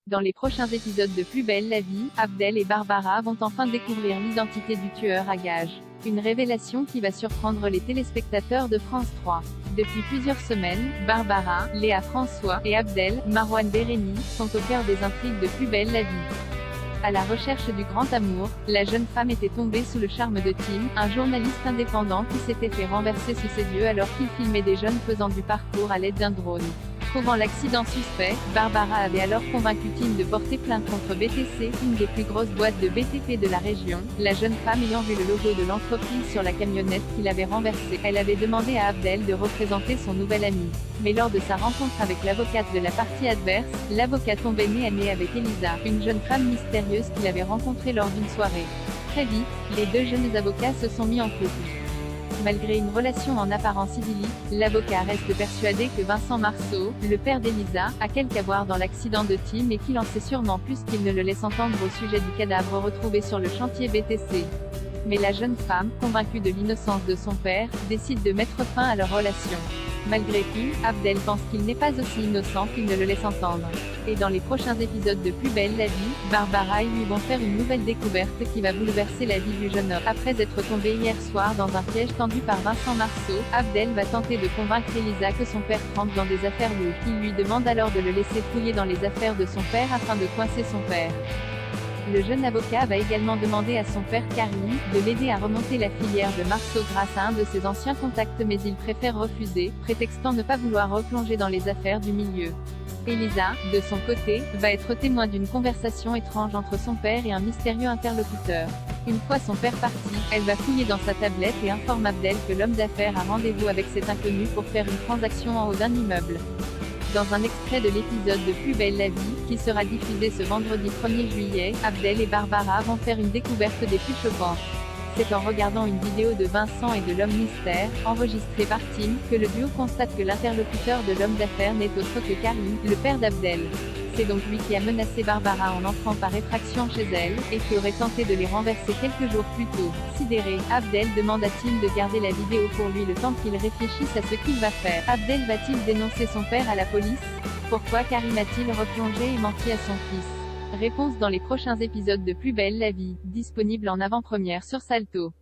Dans les prochains épisodes de Plus belle la vie, Abdel et Barbara vont enfin découvrir l'identité du tueur à gages. Une révélation qui va surprendre les téléspectateurs de France 3. Depuis plusieurs semaines, Barbara, Léa François et Abdel, Marouane Béréni, sont au cœur des intrigues de Plus belle la vie. À la recherche du grand amour, la jeune femme était tombée sous le charme de Tim, un journaliste indépendant qui s'était fait renverser sous ses yeux alors qu'il filmait des jeunes faisant du parcours à l'aide d'un drone. Trouvant l'accident suspect, Barbara avait alors convaincu Tim de porter plainte contre BTC, une des plus grosses boîtes de BTP de la région. La jeune femme ayant vu le logo de l'entreprise sur la camionnette qu'il avait renversée, elle avait demandé à Abdel de représenter son nouvel ami. Mais lors de sa rencontre avec l'avocate de la partie adverse, l'avocat tombait nez à nez avec Elisa, une jeune femme mystérieuse qu'il avait rencontrée lors d'une soirée. Très vite, les deux jeunes avocats se sont mis en couple. Malgré une relation en apparence idyllique, l'avocat reste persuadé que Vincent Marceau, le père d'Elisa, a quelque à voir dans l'accident de Tim et qu'il en sait sûrement plus qu'il ne le laisse entendre au sujet du cadavre retrouvé sur le chantier BTC. Mais la jeune femme, convaincue de l'innocence de son père, décide de mettre fin à leur relation. Malgré tout, Abdel pense qu'il n'est pas aussi innocent qu'il ne le laisse entendre. Et dans les prochains épisodes de Plus belle la vie, Barbara et lui vont faire une nouvelle découverte qui va bouleverser la vie du jeune homme. Après être tombé hier soir dans un piège tendu par Vincent Marceau, Abdel va tenter de convaincre Elisa que son père trempe dans des affaires louches. Il lui demande alors de le laisser fouiller dans les affaires de son père afin de coincer son père. Le jeune avocat va également demander à son père Karim de l'aider à remonter la filière de Marceau grâce à un de ses anciens contacts, mais il préfère refuser, prétextant ne pas vouloir replonger dans les affaires du milieu. Elisa, de son côté, va être témoin d'une conversation étrange entre son père et un mystérieux interlocuteur. Une fois son père parti, elle va fouiller dans sa tablette et informe Abdel que l'homme d'affaires a rendez-vous avec cet inconnu pour faire une transaction en haut d'un immeuble. Dans un extrait de l'épisode de Plus belle la vie, qui sera diffusé ce vendredi 1er juillet, Abdel et Barbara vont faire une découverte des plus choquantes. C'est en regardant une vidéo de Vincent et de l'homme mystère, enregistrée par Tim, que le duo constate que l'interlocuteur de l'homme d'affaires n'est autre que Karim, le père d'Abdel. C'est donc lui qui a menacé Barbara en entrant par effraction chez elle, et qui aurait tenté de les renverser quelques jours plus tôt. Sidéré, Abdel demande à Tim de garder la vidéo pour lui le temps qu'il réfléchisse à ce qu'il va faire. Abdel va-t-il dénoncer son père à la police? Pourquoi Karim a-t-il replongé et menti à son fils? Réponse dans les prochains épisodes de Plus belle la vie, disponible en avant-première sur Salto.